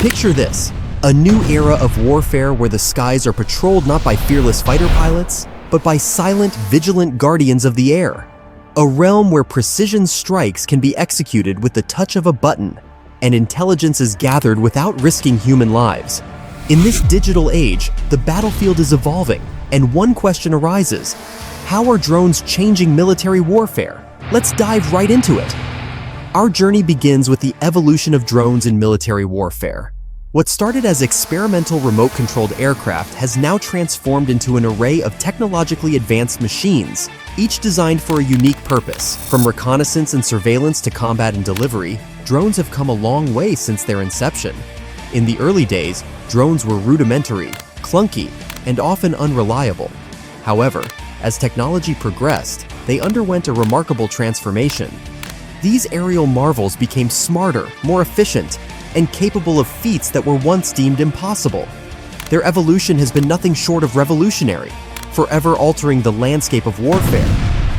Picture this, a new era of warfare where the skies are patrolled not by fearless fighter pilots, but by silent, vigilant guardians of the air. A realm where precision strikes can be executed with the touch of a button, and intelligence is gathered without risking human lives. In this digital age, the battlefield is evolving, and one question arises: how are drones changing military warfare? Let's dive right into it. Our journey begins with the evolution of drones in military warfare. What started as experimental remote-controlled aircraft has now transformed into an array of technologically advanced machines, each designed for a unique purpose. From reconnaissance and surveillance to combat and delivery, drones have come a long way since their inception. In the early days, drones were rudimentary, clunky, and often unreliable. However, as technology progressed, they underwent a remarkable transformation. These aerial marvels became smarter, more efficient, and capable of feats that were once deemed impossible. Their evolution has been nothing short of revolutionary, forever altering the landscape of warfare.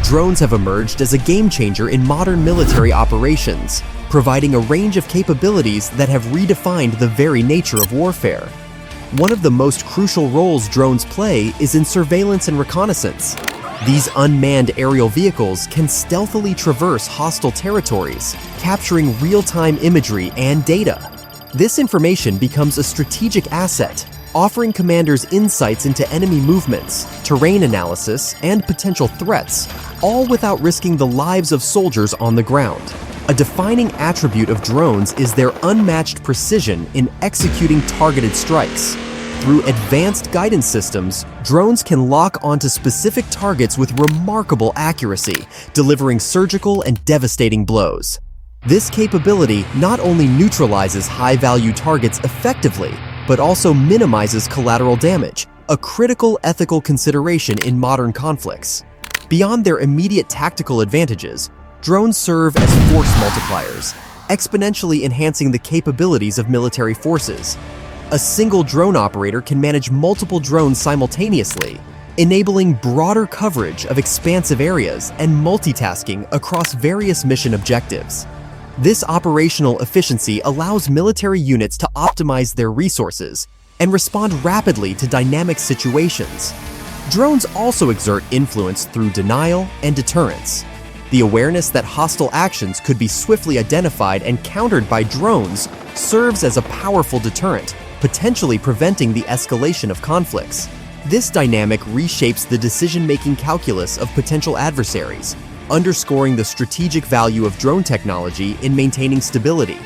Drones have emerged as a game-changer in modern military operations, providing a range of capabilities that have redefined the very nature of warfare. One of the most crucial roles drones play is in surveillance and reconnaissance. These unmanned aerial vehicles can stealthily traverse hostile territories, capturing real-time imagery and data. This information becomes a strategic asset, offering commanders insights into enemy movements, terrain analysis, and potential threats, all without risking the lives of soldiers on the ground. A defining attribute of drones is their unmatched precision in executing targeted strikes. Through advanced guidance systems, drones can lock onto specific targets with remarkable accuracy, delivering surgical and devastating blows. This capability not only neutralizes high-value targets effectively, but also minimizes collateral damage, a critical ethical consideration in modern conflicts. Beyond their immediate tactical advantages, drones serve as force multipliers, exponentially enhancing the capabilities of military forces. A single drone operator can manage multiple drones simultaneously, enabling broader coverage of expansive areas and multitasking across various mission objectives. This operational efficiency allows military units to optimize their resources and respond rapidly to dynamic situations. Drones also exert influence through denial and deterrence. The awareness that hostile actions could be swiftly identified and countered by drones serves as a powerful deterrent, potentially preventing the escalation of conflicts. This dynamic reshapes the decision-making calculus of potential adversaries, underscoring the strategic value of drone technology in maintaining stability.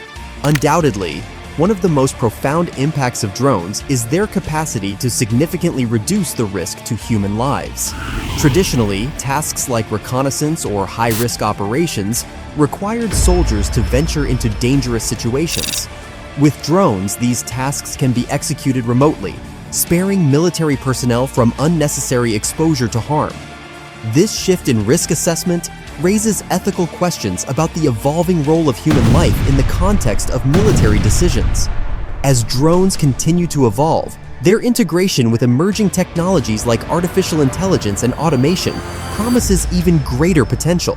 Undoubtedly, one of the most profound impacts of drones is their capacity to significantly reduce the risk to human lives. Traditionally, tasks like reconnaissance or high-risk operations required soldiers to venture into dangerous situations. With drones, these tasks can be executed remotely, sparing military personnel from unnecessary exposure to harm. This shift in risk assessment raises ethical questions about the evolving role of human life in the context of military decisions. As drones continue to evolve, their integration with emerging technologies like artificial intelligence and automation promises even greater potential.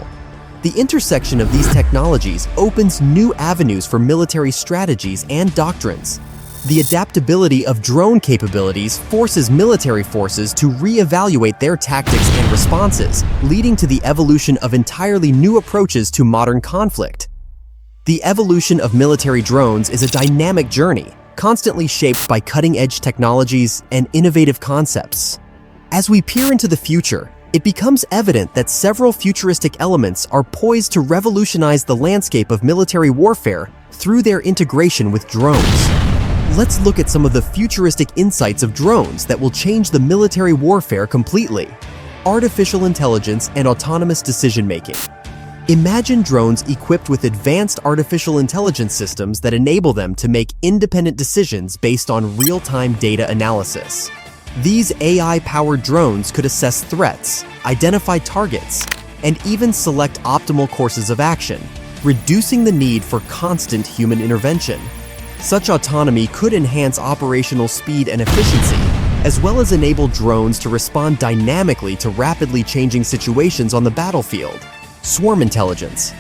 The intersection of these technologies opens new avenues for military strategies and doctrines. The adaptability of drone capabilities forces military forces to re-evaluate their tactics and responses, leading to the evolution of entirely new approaches to modern conflict. The evolution of military drones is a dynamic journey, constantly shaped by cutting-edge technologies and innovative concepts. As we peer into the future, it becomes evident that several futuristic elements are poised to revolutionize the landscape of military warfare through their integration with drones. Let's look at some of the futuristic insights of drones that will change the military warfare completely. Artificial intelligence and autonomous decision-making. Imagine drones equipped with advanced artificial intelligence systems that enable them to make independent decisions based on real-time data analysis. These AI-powered drones could assess threats, identify targets, and even select optimal courses of action, reducing the need for constant human intervention. Such autonomy could enhance operational speed and efficiency, as well as enable drones to respond dynamically to rapidly changing situations on the battlefield. Swarm intelligence.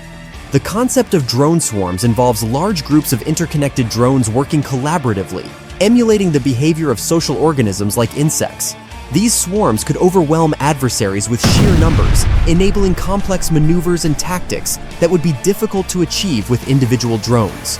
The concept of drone swarms involves large groups of interconnected drones working collaboratively, emulating the behavior of social organisms like insects. These swarms could overwhelm adversaries with sheer numbers, enabling complex maneuvers and tactics that would be difficult to achieve with individual drones.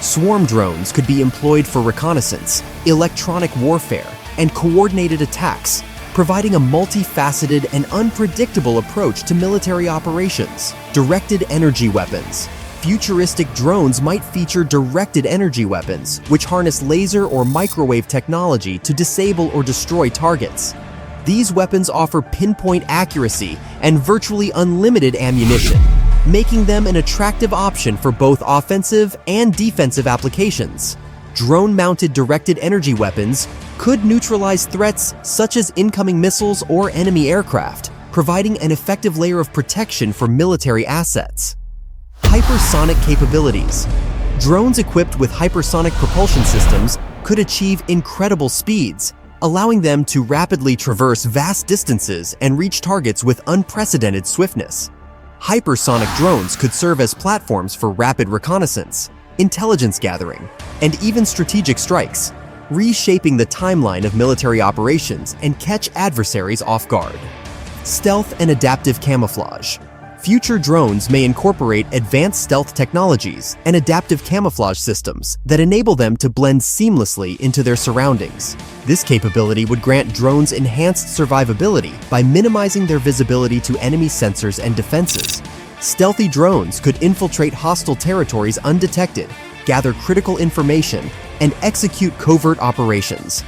Swarm drones could be employed for reconnaissance, electronic warfare, and coordinated attacks, providing a multifaceted and unpredictable approach to military operations. Directed energy weapons. Futuristic drones might feature directed energy weapons, which harness laser or microwave technology to disable or destroy targets. These weapons offer pinpoint accuracy and virtually unlimited ammunition, making them an attractive option for both offensive and defensive applications. Drone-mounted directed energy weapons could neutralize threats such as incoming missiles or enemy aircraft, providing an effective layer of protection for military assets. Hypersonic capabilities. Drones equipped with hypersonic propulsion systems could achieve incredible speeds, allowing them to rapidly traverse vast distances and reach targets with unprecedented swiftness. Hypersonic drones could serve as platforms for rapid reconnaissance, intelligence gathering, and even strategic strikes, reshaping the timeline of military operations and catch adversaries off guard. Stealth and adaptive camouflage. Future drones may incorporate advanced stealth technologies and adaptive camouflage systems that enable them to blend seamlessly into their surroundings. This capability would grant drones enhanced survivability by minimizing their visibility to enemy sensors and defenses. Stealthy drones could infiltrate hostile territories undetected, gather critical information, and execute covert operations.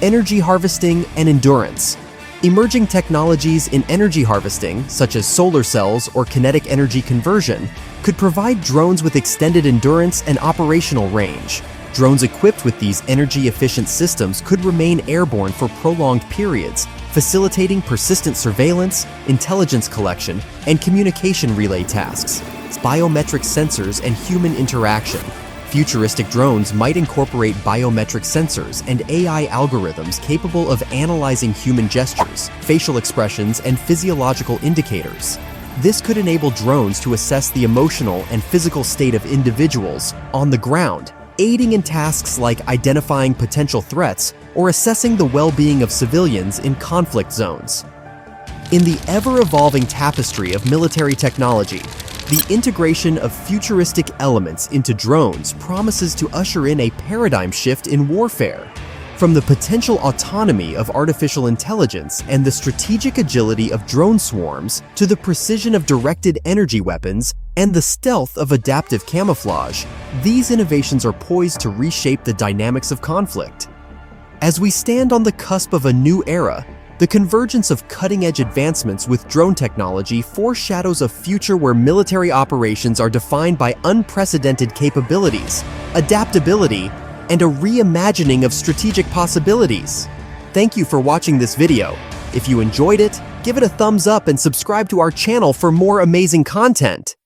Energy harvesting and endurance. Emerging technologies in energy harvesting, such as solar cells or kinetic energy conversion, could provide drones with extended endurance and operational range. Drones equipped with these energy-efficient systems could remain airborne for prolonged periods, facilitating persistent surveillance, intelligence collection, and communication relay tasks. Biometric sensors and human interaction. Futuristic drones might incorporate biometric sensors and AI algorithms capable of analyzing human gestures, facial expressions, and physiological indicators. This could enable drones to assess the emotional and physical state of individuals on the ground, aiding in tasks like identifying potential threats or assessing the well-being of civilians in conflict zones. In the ever-evolving tapestry of military technology, the integration of futuristic elements into drones promises to usher in a paradigm shift in warfare. From the potential autonomy of artificial intelligence and the strategic agility of drone swarms to the precision of directed energy weapons and the stealth of adaptive camouflage, these innovations are poised to reshape the dynamics of conflict. As we stand on the cusp of a new era, the convergence of cutting-edge advancements with drone technology foreshadows a future where military operations are defined by unprecedented capabilities, adaptability, and a reimagining of strategic possibilities. Thank you for watching this video. If you enjoyed it, give it a thumbs up and subscribe to our channel for more amazing content.